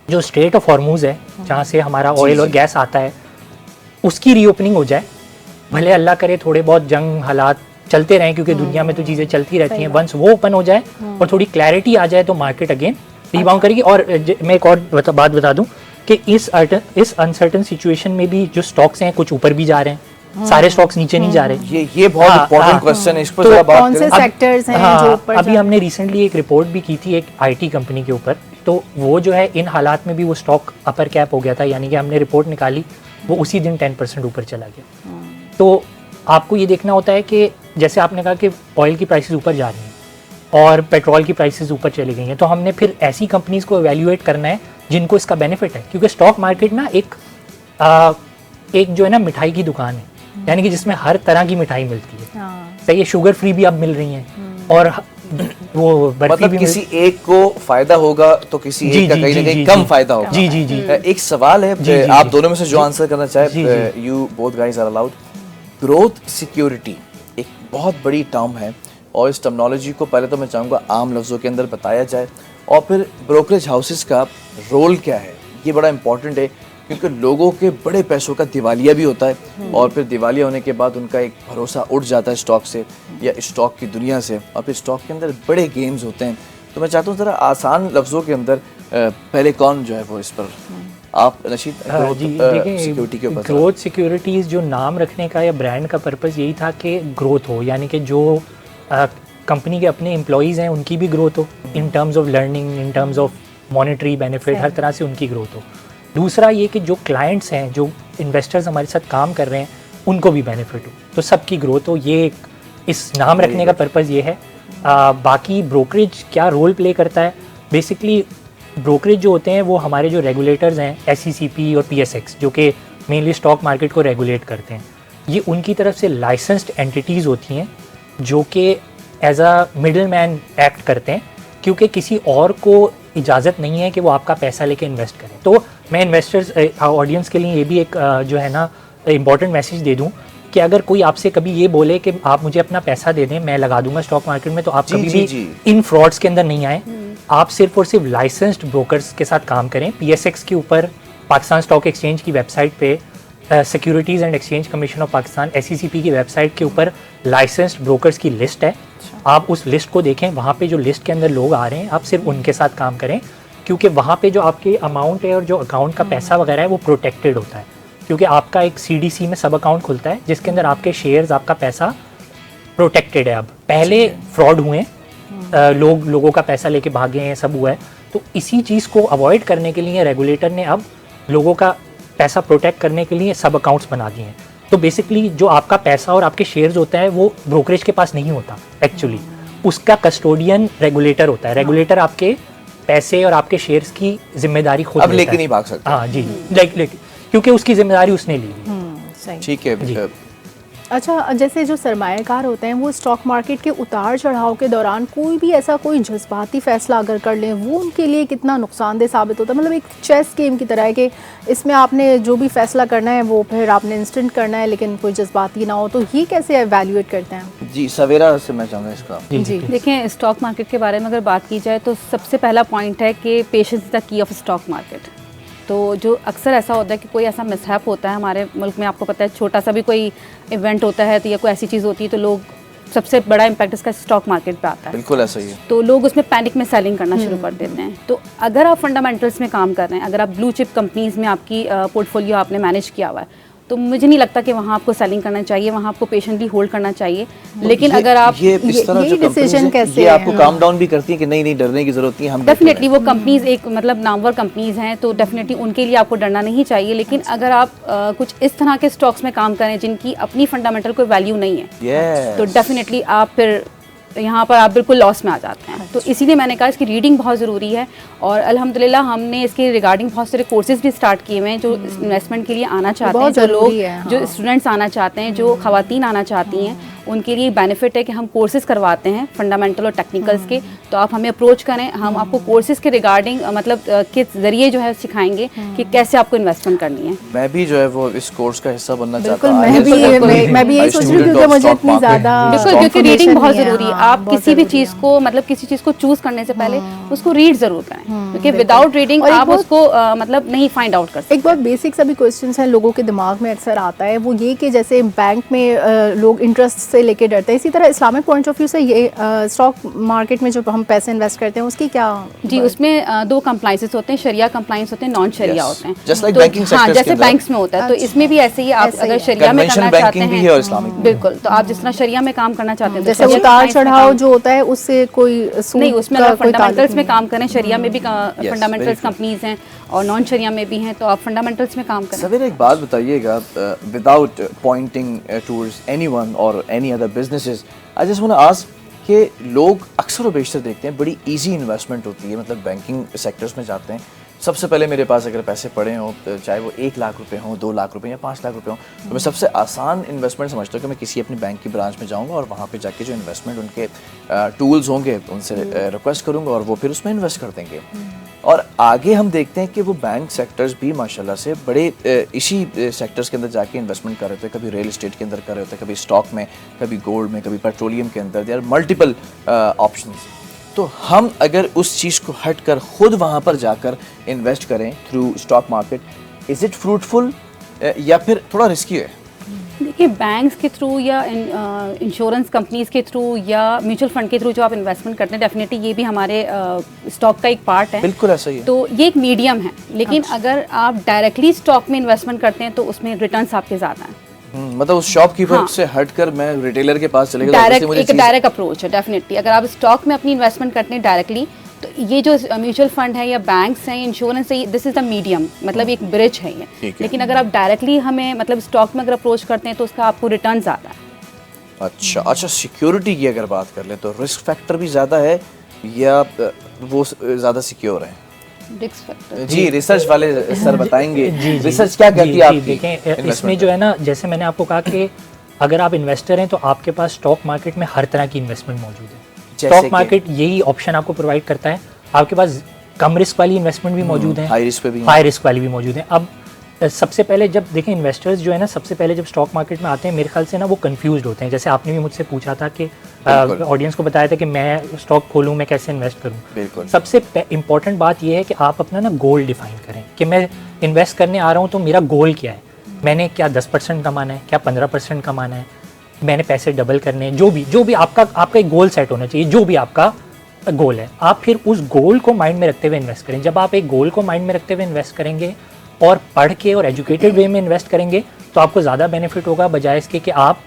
S4: जो स्ट्रेट ऑफ हॉर्मूज है जहाँ से हमारा ऑयल और गैस आता है, उसकी रीओपनिंग हो जाए, भले अल्लाह करे थोड़े बहुत जंग हालात चलते रहें, क्योंकि दुनिया में तो चीज़ें चलती रहती हैं। वंस वो ओपन हो जाए और थोड़ी क्लैरिटी आ जाए तो मार्केट अगेन रिबाउंड करेगी। और मैं एक और बात बता दूं कि इस अनसर्टन सिचुएशन में भी जो स्टॉक्स हैं कुछ ऊपर भी जा रहे हैं, सारे स्टॉक्स नीचे नहीं जा रहे।
S2: ये बहुत इंपॉर्टेंट क्वेश्चन है, इस पर थोड़ा बात
S1: कौन से सेक्टर्स हैं जो ऊपर?
S4: अभी हमने रिसेंटली एक रिपोर्ट भी की थी एक IT कंपनी के ऊपर, तो वो जो है इन हालात में भी वो स्टॉक अपर कैप हो गया था, यानी कि हमने रिपोर्ट निकाली वो उसी दिन 10% ऊपर चला गया। तो आपको ये देखना होता है कि जैसे आपने कहा कि ऑयल की प्राइसेस ऊपर जा रही हैं और पेट्रोल की प्राइसेस ऊपर चली गई हैं, तो हमने फिर ऐसी कंपनीज को एवेल्युएट करना है जिनको इसका बेनिफिट है। क्योंकि स्टॉक मार्केट ना एक जो है ना मिठाई की दुकान है, यानी कि जिसमें हर तरह की मिठाई मिलती है। सही है, शुगर फ्री भी अब मिल रही हैं और वो
S2: मतलब भी किसी एक को फायदा होगा तो किसी एक का कहीं ना कहीं कम फायदा होगा।
S4: जी जी जी।
S2: एक सवाल है, आप दोनों में से जो आंसर करना चाहे, you both guys are allowed. Growth security एक बहुत बड़ी टर्म है और इस टर्मिनोलॉजी को पहले तो मैं चाहूँगा आम लफ्ज़ों के अंदर बताया जाए और फिर ब्रोकरेज हाउसेस का रोल क्या है, ये बड़ा इंपॉर्टेंट है। क्योंकि लोगों के बड़े पैसों का दिवालिया भी होता है और फिर दिवालिया होने के बाद उनका एक भरोसा उठ जाता है स्टॉक से या स्टॉक की दुनिया से, और फिर स्टॉक के अंदर बड़े गेम्स होते हैं। तो मैं चाहता हूँ ज़रा आसान लफ्ज़ों के अंदर पहले कौन जो है वो इस पर आप रशीद सिक्योरिटी के ऊपर।
S4: ग्रोथ सिक्योरिटीज़ जो नाम रखने का या ब्रांड का पर्पस यही था कि ग्रोथ हो, यानी कि जो कंपनी के अपने एम्प्लॉयज़ हैं उनकी भी ग्रोथ हो in terms of learning, in terms of monetary benefit, हर तरह से उनकी ग्रोथ हो। दूसरा ये कि जो क्लाइंट्स हैं, जो इन्वेस्टर्स हमारे साथ काम कर रहे हैं, उनको भी बेनिफिट हो, तो सबकी ग्रोथ हो। ये इस नाम रखने का पर्पज़ ये है। बाकी ब्रोकरेज क्या रोल प्ले करता है, बेसिकली ब्रोकरेज जो होते हैं वो हमारे जो रेगुलेटर्स हैं SECP और PSX, जो कि मेनली स्टॉक मार्केट को रेगुलेट करते हैं, ये उनकी तरफ से लाइसेंस्ड एंटिटीज़ होती हैं जो कि as a middle man act करते हैं, क्योंकि किसी और को इजाज़त नहीं है कि वो आपका पैसा लेके इन्वेस्ट करें। तो मैं इन्वेस्टर्स ऑडियंस के लिए ये भी एक जो है ना इम्पॉर्टेंट मैसेज दे दूं कि अगर कोई आपसे कभी ये बोले कि आप मुझे अपना पैसा दे दें, मैं लगा दूंगा स्टॉक मार्केट में, तो आप कभी भी इन फ्रॉड्स के अंदर नहीं आए। आप सिर्फ और सिर्फ लाइसेंस्ड ब्रोकर्स के साथ काम करें। PSX के ऊपर पाकिस्तान स्टॉक एक्सचेंज की वेबसाइट पे, securities and exchange commission of Pakistan SECP की वेबसाइट के ऊपर लाइसेंस्ड ब्रोकर्स की लिस्ट है। आप उस लिस्ट को देखें, वहाँ पे जो लिस्ट के अंदर लोग आ रहे हैं आप सिर्फ उनके साथ काम करें, क्योंकि वहाँ पे जो आपके अमाउंट है और जो अकाउंट का पैसा वगैरह है वो प्रोटेक्टेड होता है, क्योंकि आपका एक CDC में सब अकाउंट खुलता है जिसके अंदर आपके शेयर्स, आपका पैसा प्रोटेक्टेड है। अब पहले फ्रॉड हुए, लोगों का पैसा लेके भागे हैं, सब हुआ है, तो इसी चीज़ को अवॉइड करने के लिए रेगुलेटर ने अब लोगों का पैसा प्रोटेक्ट करने के लिए सब अकाउंट्स बना दिए हैं। तो बेसिकली जो आपका पैसा और आपके शेयर्स होता है वो ब्रोकरेज के पास नहीं होता, एक्चुअली उसका कस्टोडियन रेगुलेटर होता है। रेगुलेटर आपके पैसे और आपके शेयर्स की जिम्मेदारी खुद
S2: अब लेके नहीं भाग सकता।
S4: हाँ जी, क्योंकि उसकी जिम्मेदारी उसने ली।
S2: ठीक है।
S1: अच्छा, जैसे जो सरमायाकार होते हैं वो स्टॉक मार्केट के उतार चढ़ाव के दौरान कोई भी ऐसा कोई जज्बाती फैसला अगर कर लें, वो उनके लिए कितना नुकसानदेह साबित होता है? मतलब एक चेस गेम की तरह है कि इसमें आपने जो भी फैसला करना है वो फिर आपने इंस्टेंट करना है, लेकिन कोई जज्बाती ना हो, तो ये कैसे एवेल्यूएट करते हैं?
S2: जी सवेरा से मैं चाहूँगा इसका।
S3: जी देखें, स्टॉक मार्केट के बारे में अगर बात की जाए तो सबसे पहला पॉइंट है कि patience is the key of stock market. तो जो अक्सर ऐसा होता है कि कोई ऐसा मिसहैप होता है हमारे मुल्क में, आपको पता है छोटा सा भी कोई इवेंट होता है तो या कोई ऐसी चीज़ होती है तो लोग, सबसे बड़ा इम्पैक्ट इसका स्टॉक मार्केट पे आता है।
S2: बिल्कुल ऐसा ही है।
S3: तो लोग उसमें पैनिक में सेलिंग करना शुरू कर देते हैं। तो अगर आप फंडामेंटल्स में काम कर रहे हैं, अगर आप ब्लू चिप कंपनीज में आपकी पोर्टफोलियो आपने मैनेज किया हुआ है, तो मुझे नहीं लगता कि वहाँ आपको सेलिंग करना चाहिए, वहाँ आपको पेशेंटली होल्ड करना चाहिए। लेकिन अगर आप
S2: ये डिसीजन कैसे ये आपको काम डाउन भी करती है कि नहीं डरने की जरूरत नहीं है, हम
S3: डेफिनेटली वो कंपनीज एक मतलब नामवर कंपनीज हैं, तो डेफिनेटली उनके लिए आपको डरना नहीं चाहिए। लेकिन अगर आप कुछ इस तरह के स्टॉक्स में काम करें जिनकी अपनी फंडामेंटल कोई वैल्यू नहीं है, तो डेफिनेटली आप फिर यहाँ पर आप बिल्कुल लॉस में आ जाते हैं। तो इसीलिए मैंने कहा इसकी रीडिंग बहुत ज़रूरी है, और अल्हम्दुलिल्लाह हमने इसके रिगार्डिंग बहुत सारे कोर्सेज भी स्टार्ट किए हुए हैं जो इन्वेस्टमेंट के लिए आना चाहते हैं, जो लोग जो स्टूडेंट्स आना चाहते हैं, जो खवातीन आना चाहती हैं, उनके लिए बेनिफिट है कि हम कोर्सेज करवाते हैं फंडामेंटल और टेक्निकल्स के। तो आप हमें अप्रोच करें, हम आपको कोर्सेज के रिगार्डिंग मतलब के ज़रिए जो है सिखाएंगे कि कैसे आपको इन्वेस्टमेंट करनी है।
S2: मैं भी जो है वो इस कोर्स का हिस्सा बनना चाहता हूँ।
S1: मैं भी यही सोच रही हूँ क्योंकि मुझे इतनी ज़्यादा,
S3: बिल्कुल, क्योंकि रीडिंग बहुत ज़रूरी है। आप किसी भी चीज़ को मतलब किसी चीज़ को चूज़ करने से पहले उसको रीड ज़रूर करें, क्योंकि विदाउट रीडिंग आप उसको मतलब नहीं फाइंड आउट कर सकते।
S1: एक बहुत बेसिक सभी क्वेश्चंस हैं लोगों के दिमाग में अक्सर आता है, वो ये कि जैसे बैंक में लोग इंटरेस्ट से लेके डरते हैं, इसी तरह इस्लामिक पॉइंट ऑफ व्यू से ये स्टॉक मार्केट में जो हम पैसे इन्वेस्ट करते हैं उसकी क्या?
S3: जी, उसमें दो कंप्लाइंसेस होते हैं, शरिया कंप्लाइंस होते हैं, नॉन शरिया होते हैं।
S2: तो
S3: हाँ, जैसे बैंक्स में होता है, तो इसमें भी ऐसे ही आप अगर शरिया में करना चाहते हैं, बिल्कुल, तो आप जिस तरह शरिया में काम करना चाहते हैं,
S1: जैसे उतार चढ़ाव जो होता है उससे कोई
S3: नहीं, उसमें अगर फंडामेंटल्स में काम करें, शरिया में भी फंडामेंटल्स कंपनीज हैं और नॉन शरिया में भी हैं, तो आप फंडामेंटल्स में काम करें।
S2: सवेरा एक बात बताइएगा, without pointing towards anyone or any other businesses, I just want to ask कि लोग अक्सर और बेशतर देखते हैं बड़ी इजी इन्वेस्टमेंट होती है, मतलब बैंकिंग सेक्टर्स में जाते हैं, सबसे पहले मेरे पास अगर पैसे पड़े हों, चाहे वो 1 लाख रुपए हों, 2 लाख रुपए या 5 लाख रुपए हों, तो मैं सबसे आसान इन्वेस्टमेंट समझता हूँ कि मैं किसी अपनी बैंक की ब्रांच में जाऊँगा और वहाँ पे जाके जो इन्वेस्टमेंट उनके टूल्स होंगे उनसे रिक्वेस्ट करूँगा और वो फिर उसमें इन्वेस्ट कर देंगे। और आगे हम देखते हैं कि वो बैंक सेक्टर्स भी माशाल्लाह से बड़े इसी सेक्टर्स के अंदर जाके इन्वेस्टमेंट कर रहे थे, कभी रियल इस्टेट के अंदर कर रहे थे, कभी स्टॉक में, कभी गोल्ड में, कभी पेट्रोलियम के अंदर, देयर आर मल्टीपल ऑप्शंस। तो हम अगर उस चीज़ को हट कर ख़ुद वहाँ पर जाकर इन्वेस्ट करें through stock market, is it fruitful या फिर थोड़ा रिस्की है?
S3: देखिए, बैंक्स के थ्रू या इंश्योरेंस कंपनीज के थ्रू या म्यूचुअल फंड के थ्रू जो आप इन्वेस्टमेंट करते हैं, डेफिनेटली ये भी हमारे स्टॉक का एक पार्ट है।
S2: बिल्कुल ऐसा ही है।
S3: तो ये एक मीडियम है, लेकिन अगर आप डायरेक्टली स्टॉक में इन्वेस्टमेंट करते हैं तो उसमें रिटर्न्स आपके ज़्यादा हैं।
S2: मतलब उस शॉपकीपर से हटकर मैं रिटेलर के पास चले गया,
S3: एक डायरेक्ट अप्रोच है डेफिनेटली। अगर आप स्टॉक में अपनी इन्वेस्टमेंट करते हैं डायरेक्टली, तो ये जो म्यूचुअल फंड है या बैंक्स हैं, इंश्योरेंस है, दिस इज द मीडियम, मतलब एक ब्रिज है ये। लेकिन अगर आप डायरेक्टली हमें मतलब स्टॉक में अगर अप्रोच करते हैं तो उसका आपको रिटर्न ज़्यादा है।
S2: अच्छा, सिक्योरिटी की अगर बात कर ले तो रिस्क फैक्टर भी ज़्यादा है या वो ज़्यादा सिक्योर है?
S3: रिस्क फैक्टर
S2: जी, रिसर्च वाले सर बताएंगे।
S4: जी,
S2: रिसर्च क्या कहती है आपकी?
S4: देखें, इसमें जो है ना, जैसे मैंने आपको कहा कि अगर आप इन्वेस्टर हैं तो आपके पास स्टॉक मार्केट में हर तरह की इन्वेस्टमेंट मौजूद है। स्टॉक मार्केट यही ऑप्शन आपको प्रोवाइड करता है। आपके पास कम रिस्क वाली इन्वेस्टमेंट भी मौजूद है,
S2: हाई रिस्क पे भी,
S4: हाई रिस्क वाली भी मौजूद है। अब सबसे पहले जब देखें, इन्वेस्टर्स जो है ना, सबसे पहले जब स्टॉक मार्केट में आते हैं, मेरे ख्याल से ना वो कंफ्यूज्ड होते हैं। जैसे आपने भी मुझसे पूछा था कि ऑडियंस को बताया था कि मैं स्टॉक खोलूं, मैं कैसे इन्वेस्ट करूं। सबसे इंपॉर्टेंट बात यह है कि आप अपना ना गोल डिफाइन करें कि मैं इन्वेस्ट करने आ रहा हूं तो मेरा गोल क्या है। मैंने क्या 10% कमाना है, क्या 15% कमाना है, मैंने पैसे डबल करने हैं, जो भी आपका एक गोल सेट होना चाहिए, जो भी आपका गोल है। आप फिर उस गोल को माइंड में रखते हुए इन्वेस्ट करें। जब आप एक गोल को माइंड में रखते हुए इन्वेस्ट करेंगे और पढ़ के और एजुकेटेड वे में इन्वेस्ट करेंगे तो आपको ज़्यादा बेनिफिट होगा, बजाय इसके कि आप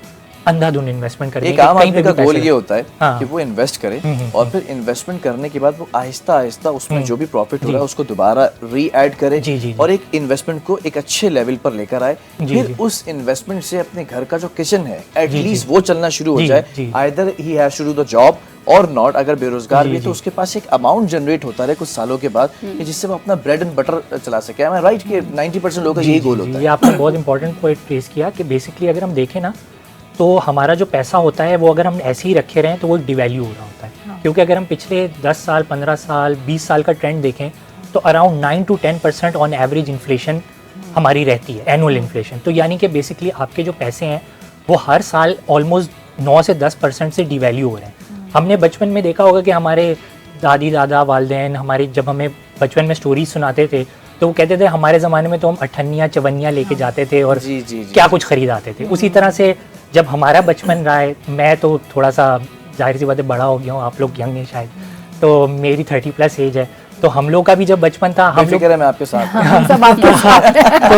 S4: अंधाधुन इन्वेस्टमेंट करेंगे।
S2: एक आम आदमी का गोल ये होता है
S4: हाँ।
S2: कि वो इन्वेस्ट करे और फिर इन्वेस्टमेंट करने के बाद वो आहिस्ता आहिस्ता उसमें जो भी प्रॉफिट हो रहा है उसको दोबारा री ऐड करे और एक इन्वेस्टमेंट को एक अच्छे लेवल पर लेकर आए। फिर उस इन्वेस्टमेंट से अपने घर का जो किचन है एटलीस्ट वो चलना शुरू हो जाए। Either he has to do the job और नॉट, अगर बेरोजगार भी तो उसके पास एक अमाउंट जनरेट होता रहे कुछ सालों के बाद कि जिससे वो अपना ब्रेड एंड बटर चला सके। आई एम राइट कि 90% लोगों का यही गोल होता है।
S4: ये आपने बहुत इंपॉर्टेंट पॉइंट रेज किया कि बेसिकली अगर हम देखें ना, तो हमारा जो पैसा होता है वो अगर हम ऐसे ही रखे रहें तो वो डिवैल्यू हो रहा होता है। क्योंकि अगर हम पिछले 10 साल, 15 साल, 20 साल का ट्रेंड देखें तो around 9 to 10% on average inflation हमारी रहती है, एनुअल इन्फ्लेशन। तो यानी कि बेसिकली आपके जो पैसे हैं वो हर साल ऑलमोस्ट 9 से 10% से डिवैल्यू हो रहे हैं। हमने बचपन में देखा होगा कि हमारे दादी दादा वालिदैन हमारे जब हमें बचपन में स्टोरीज सुनाते थे तो वो कहते थे हमारे ज़माने में तो हम अठन्नियाँ चवन्नियाँ लेके जाते थे और क्या कुछ खरीद आते थे। उसी तरह से जब हमारा बचपन रहा है, मैं तो थोड़ा सा जाहिर सी बात है बड़ा हो गया हूँ, आप लोग यंग हैं शायद, तो मेरी 30+ एज है, तो हम लोग का भी जब बचपन था हम लोग
S2: मैं आपके साथ
S4: तो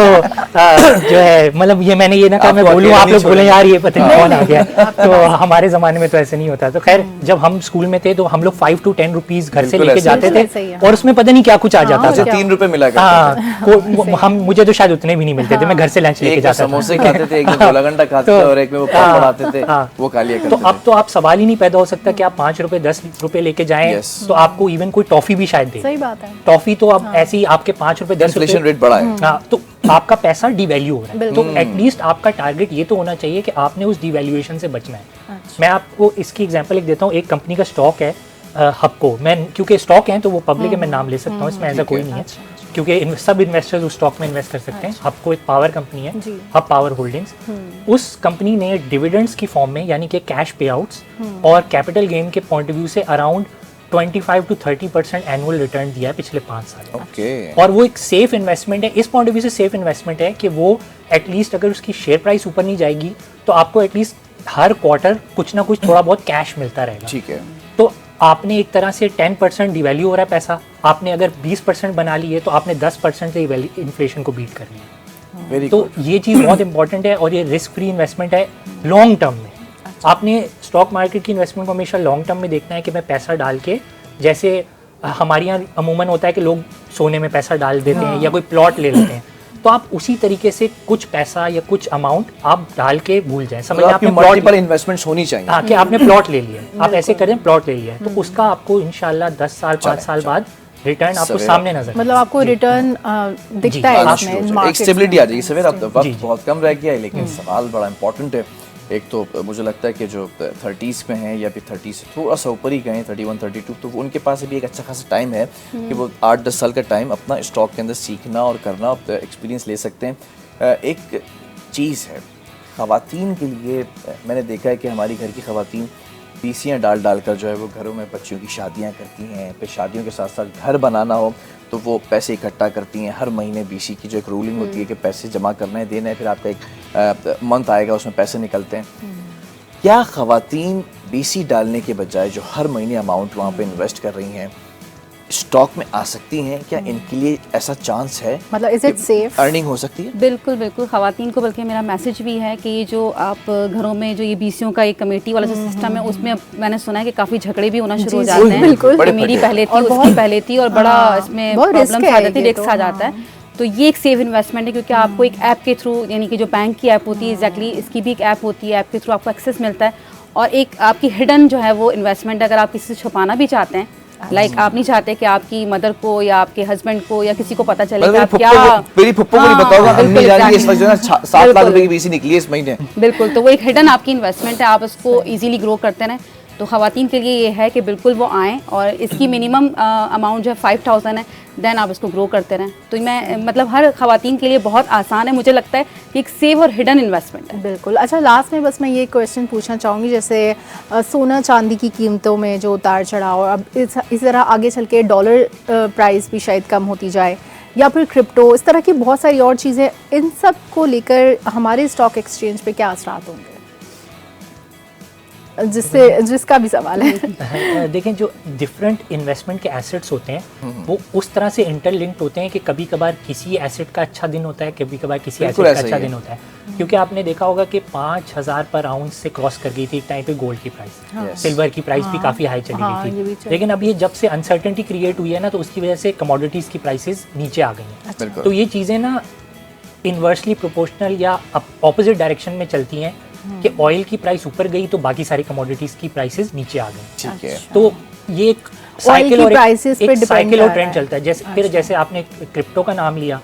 S4: जो है मतलब ये मैंने ये ना कहा मैं बोलूँ आप लोग बोले यार ये पता नहीं कौन आ गया, तो हमारे ज़माने में तो ऐसे नहीं होता। तो खैर जब हम स्कूल में थे तो हम लोग 5 to 10 रुपीज़ घर से लेके जाते थे और उसमें पता नहीं क्या कुछ आ जाता था।
S2: 3 रुपए मिला
S4: हाँ, हम मुझे तो शायद उतने भी नहीं मिलते थे, मैं घर से लंच लेके जाता था।
S2: समोसे खाते थे, एक में गोला घंटा खाते थे और एक में वो पापड़ आते थे, वो खा लिया करते थे।
S4: तो अब तो आप सवाल ही नहीं पैदा हो सकता कि आप 5 रुपए 10 रुपए लेके जाएं तो आपको इवन कोई टॉफी भी शायद दे।
S1: सही बात है।
S4: टॉफी तो अब ऐसे ही आपके 5 रुपए 10 रुपए
S2: इन्फ्लेशन रेट बढ़ा है।
S4: हाँ, तो आपका पैसा डिवैल्यू हो रहा है। तो एटलीस्ट आपका टारगेट ये तो होना चाहिए कि आपने उस डिवैल्यूएशन से बचना है। मैं आपको इसकी एग्जांपल एक देता हूँ। एक कंपनी का स्टॉक है हबको, मैं क्योंकि स्टॉक है तो वो पब्लिक है, मैं नाम ले सकता हूँ, इसमें ऐसा कोई नहीं है क्योंकि सब इन्वेस्टर्स उस स्टॉक में इन्वेस्ट कर सकते हैं। हबको एक पावर कंपनी है, हब पावर होल्डिंग्स। उस कंपनी ने डिविडेंड्स की फॉर्म में यानी कि कैश पे आउट्स और कैपिटल गेन के पॉइंट ऑफ व्यू से अराउंड 25 to 30% एनुअल रिटर्न दिया है पिछले 5 साल में। और वो एक सेफ इन्वेस्टमेंट है, इस पॉइंट ऑफ व्यू से सेफ इन्वेस्टमेंट है कि वो एटलीस्ट अगर उसकी शेयर प्राइस ऊपर नहीं जाएगी तो आपको एटलीस्ट हर क्वार्टर कुछ ना कुछ थोड़ा बहुत कैश मिलता रहेगा।
S2: ठीक है,
S4: तो आपने एक तरह से 10% डिवैल्यू हो रहा है पैसा, आपने अगर 20% बना ली है तो आपने 10% से इन्फ्लेशन को बीट कर लिया। तो ये चीज़ बहुत इंपॉर्टेंट है और ये रिस्क फ्री इन्वेस्टमेंट है लॉन्ग टर्म में। आपने स्टॉक मार्केट की इन्वेस्टमेंट को हमेशा लॉन्ग टर्म में देखना है कि मैं पैसा डाल के, जैसे हमारे यहाँ अमूमन होता है कि लोग सोने में पैसा डाल देते हैं या कोई प्लॉट ले लेते हैं, तो आप उसी तरीके से कुछ पैसा या कुछ अमाउंट आप डाल के भूल जाएं। समझ
S2: आपने प्लॉट पर इन्वेस्टमेंट्स होनी चाहिए।
S4: हाँ, कि आपने प्लॉट ले लिया, आप ऐसे करें प्लॉट ले लिया है तो उसका आपको इंशाल्लाह 10 साल 5 साल बाद रिटर्न आपको सामने नजर,
S1: मतलब आपको रिटर्न दिखता है इसमें,
S2: एक स्टेबिलिटी आ जाएगी। सवेर अब वक्त बहुत कम रह गया है लेकिन सवाल बड़ा इंपॉर्टेंट है। एक तो मुझे लगता है कि जो 30s में हैं या फिर 30 से थोड़ा सा ऊपर ही गए 31 32, तो उनके पास भी एक अच्छा खासा टाइम है कि वो 8-10 साल का टाइम अपना स्टॉक के अंदर सीखना और करना, एक्सपीरियंस ले सकते हैं। एक चीज़ है ख़वातीन के लिए, मैंने देखा है कि हमारी घर की ख़वातीन बीसियाँ डाल डाल कर जो है वो घरों में बच्चियों की शादियाँ करती हैं, फिर शादियों के साथ साथ घर बनाना हो तो वो पैसे इकट्ठा करती हैं। हर महीने बीसी की जो एक रूलिंग होती है कि पैसे जमा करना है, देना है, फिर आपका एक मंथ आएगा उसमें पैसे निकलते हैं। क्या ख़वातीन बीसी डालने के बजाय जो हर महीने अमाउंट वहाँ पे इन्वेस्ट कर रही हैं स्टॉक में आ सकती हैं? क्या इनके लिए ऐसा चांस है,
S1: मतलब इज इट सेफ,
S2: अर्निंग हो सकती है?
S3: बिल्कुल बिल्कुल, ख़वातीन को बल्कि मेरा मैसेज भी है कि जो आप घरों में जो ये बीसियों का एक कमेटी वाला जो सिस्टम है उसमें मैंने सुना है कि काफ़ी झगड़े भी होना शुरू हो जाते हैं।
S1: बिल्कुल,
S3: कि मेरी पहले थी, उसकी पहले थी, और बड़ा इसमें प्रॉब्लम आ जाती है, रिस्क आ जाता है। तो ये एक सेफ इन्वेस्टमेंट है, क्योंकि आपको एक ऐप के थ्रू, यानी कि जो बैंक की ऐप होती है एग्जैक्टली, इसकी भी एक ऐप होती है, ऐप के थ्रू आपको एक्सेस मिलता है। और एक आपकी हिडन जो है वो इन्वेस्टमेंट, अगर आप किसी से छुपाना भी चाहते हैं, लाइक आप नहीं चाहते कि आपकी मदर को या आपके हस्बैंड को या किसी को पता चले कि आप क्या,
S2: मेरी फुप्पो को नहीं बताओगा, अम्मी जान इस वक्त जो है 7 लाख रुपए की बीसी निकली है इस महीने।
S3: बिल्कुल, तो वो एक हिडन आपकी इन्वेस्टमेंट है, आप उसको इजीली ग्रो करते रहें। तो ख़वातीन के लिए ये है कि बिल्कुल वो आएँ, और इसकी मिनिमम अमाउंट जो है 5000 है, देन आप इसको ग्रो करते रहें। तो मैं मतलब हर ख़वातीन के लिए बहुत आसान है, मुझे लगता है कि एक सेफ और हिडन इन्वेस्टमेंट है।
S1: बिल्कुल। अच्छा, लास्ट में बस मैं ये क्वेश्चन पूछना चाहूँगी, जैसे सोना चांदी की कीमतों में जो उतार चढ़ाव, अब इस तरह आगे चल के डॉलर प्राइस भी शायद कम होती जाए, या फिर क्रिप्टो, इस तरह की बहुत सारी और चीज़ें, इन सब को लेकर हमारे स्टॉक एक्सचेंज पे क्या असरात होंगे, जिसका भी सवाल है?
S4: देखें, जो डिफरेंट इन्वेस्टमेंट के एसेट्स होते हैं वो उस तरह से इंटरलिंक्ड होते हैं कि कभी कभार किसी एसेट का अच्छा दिन होता है, कभी कभार किसी एसेट का अच्छा दिन होता है। क्योंकि आपने देखा होगा कि 5000 पर आउंस से क्रॉस कर गई थी एक टाइम पे गोल्ड की प्राइस, सिल्वर की प्राइस भी काफ़ी हाई चली गई थी। लेकिन अब ये जब से अनसर्टेनिटी क्रिएट हुई है ना, तो उसकी वजह से कमोडिटीज़ की प्राइसेस नीचे आ गई हैं। तो ये चीज़ें ना इन्वर्सली प्रोपोर्शनल या ऑपोजिट डायरेक्शन में चलती हैं कि ऑयल की प्राइस ऊपर गई तो बाकी सारी कमोडिटीज की प्राइसेस नीचे आ गई।
S2: ठीक है।
S4: तो ये एक साइकिल और एक साइकिल और ट्रेंड चलता है। जैसे फिर जैसे आपने क्रिप्टो का नाम लिया,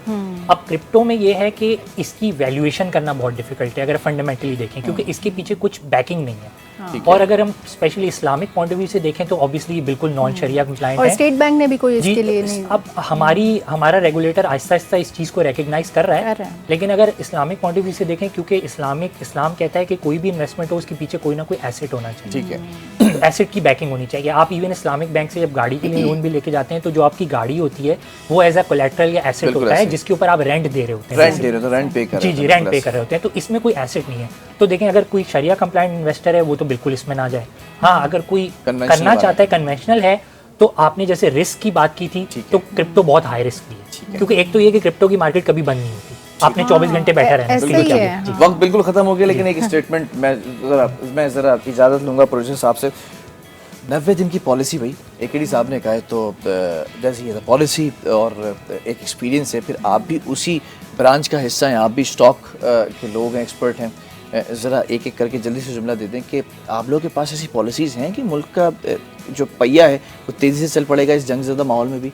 S4: अब क्रिप्टो में ये है कि इसकी वैल्यूएशन करना बहुत डिफिकल्ट है अगर फंडामेंटली देखें, क्योंकि इसके पीछे कुछ बैकिंग नहीं है। और अगर हम specially Islamic point of view से देखें तो ऑब्वियसली बिल्कुल नॉन शरिया कंप्लायंट है,
S1: और स्टेट बैंक ने भी कोई इसके लिए नहीं।
S4: अब हमारा रेगुलेटर आहिस्ता आहिस्ता इस चीज़ को रिकग्नाइज कर रहा है। लेकिन अगर इस्लामिक पॉइंट ऑफ व्यू से देखें, क्योंकि इस्लाम कहता है कि कोई भी इन्वेस्टमेंट हो उसके पीछे कोई ना कोई एसेट होना चाहिए।
S2: ठीक है,
S4: एसेट की बैकिंग होनी चाहिए। आप इवन इस्लामिक बैंक से जब गाड़ी के लिए लोन भी लेके जाते हैं तो जो आपकी गाड़ी होती है वो एज अ कोलेट्रल या एसेट होता है, जिसके ऊपर आप रेंट दे रहे होते हैं।
S2: रेंट दे रहे हो तो रेंट पे कर रहे
S4: जी, रेंट पे कर रहे होते हैं। तो इसमें कोई एसेट नहीं है। तो देखें, अगर कोई शरिया कंप्लायंट इन्वेस्टर है वो तो बिल्कुल इसमें ना जाए। हाँ, अगर कोई करना चाहता है, कन्वेंशनल है, तो आपने जैसे रिस्क की बात की थी, तो क्रिप्टो बहुत हाई रिस्क भी है। क्योंकि एक तो ये कि क्रिप्टो की मार्केट कभी बंद नहीं होती, आपने 24 घंटे बैठा रहना।
S2: वक्त बिल्कुल खत्म हो गया, लेकिन एक स्टेटमेंट मैं जरा इजाज़त लूँगा प्रोड्यूसर साहब से। 90 दिन की पॉलिसी भाई एकेडी साहब ने कहा है, तो जैसे ये पॉलिसी और एक एक्सपीरियंस है, फिर आप भी उसी ब्रांच का हिस्सा हैं, आप भी स्टॉक के लोग हैं, एक्सपर्ट हैं। ज़रा एक एक करके जल्दी से जुमला दे दें कि आप लोगों के पास ऐसी पॉलिसीज़ हैं कि मुल्क का जो पहिया है वो तेज़ी से चल पड़ेगा इस जंगज़दा माहौल में भी?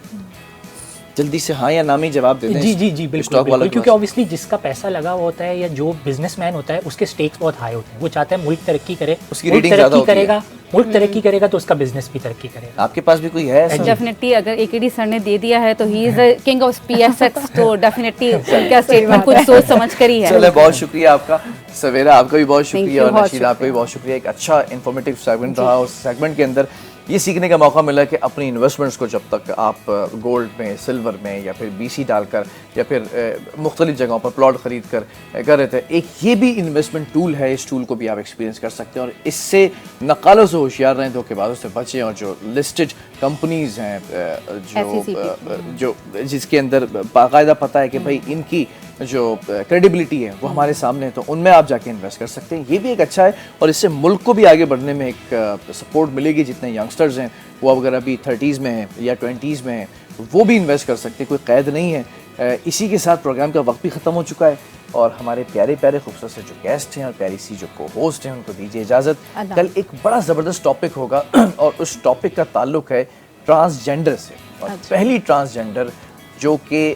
S2: जल्दी से हाँ या ना में जवाब दे दें।
S4: जी जी जी, बिल्कुल, क्योंकि ऑब्वियसली जिसका पैसा लगा हुआ होता है या जो बिजनेसमैन होता है उसके स्टेक्स बहुत हाई होते हैं। वो चाहता है मुल्क तरक्की करे,
S2: उसकी रेटिंग ज़्यादा होती है।
S4: मुल्क तरक्की करेगा तो उसका बिजनेस भी तरक्की करेगा।
S2: आपके पास भी कोई है ऐसा?
S3: डेफिनेटली, अगर एकेडी सर ने दे दिया है तो he is the king of PSX, तो डेफिनेटली उनका स्टेटमेंट कुछ सोच समझ कर ही है।
S2: चलो, बहुत शुक्रिया आपका। सवेरा आपका भी बहुत शुक्रिया, और नशीद आपका भी बहुत शुक्रिया। एक अच्छा इन्फॉर्मेटिव सेगमेंट रहा। उस सेगमेंट के अंदर ये सीखने का मौका मिला कि अपनी इन्वेस्टमेंट्स को जब तक आप गोल्ड में, सिल्वर में, या फिर बीसी डालकर, या फिर मुख्तलिफ जगहों पर प्लॉट ख़रीद कर रहे थे, एक ये भी इन्वेस्टमेंट टूल है। इस टूल को भी आप एक्सपीरियंस कर सकते हैं, और इससे नकालों से होशियार रहें, धोखेबाजों से बचें। और जो लिस्टेड कंपनीज़ हैं जो जिसके अंदर बाकायदा पता है कि भाई इनकी जो क्रेडिबिलिटी है वो हमारे सामने है, तो उनमें आप जाके इन्वेस्ट कर सकते हैं। ये भी एक अच्छा है, और इससे मुल्क को भी आगे बढ़ने में एक सपोर्ट मिलेगी। जितने यंगस्टर्स हैं वो अगर अभी 30s में हैं या 20s में हैं, वो भी इन्वेस्ट कर सकते हैं, कोई क़ैद नहीं है। इसी के साथ प्रोग्राम का वक्त भी ख़त्म हो चुका है, और हमारे प्यारे प्यारे खूबसूरत से जो गेस्ट हैं और प्यारी सी जो को होस्ट हैं उनको दीजिए इजाज़त। कल एक बड़ा ज़बरदस्त टॉपिक होगा, और उस टॉपिक का ताल्लुक है ट्रांसजेंडर से। और पहली ट्रांसजेंडर जो कि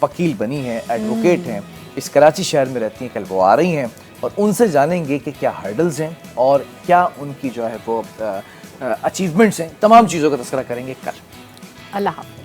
S2: वकील बनी है, एडवोकेट हैं, इस कराची शहर में रहती हैं, कल वो आ रही हैं, और उनसे जानेंगे कि क्या हर्डल्स हैं और क्या उनकी जो है वो अचीवमेंट्स हैं। तमाम चीज़ों का तज़किरा करेंगे कल।
S1: अल्लाह हाफ़िज़।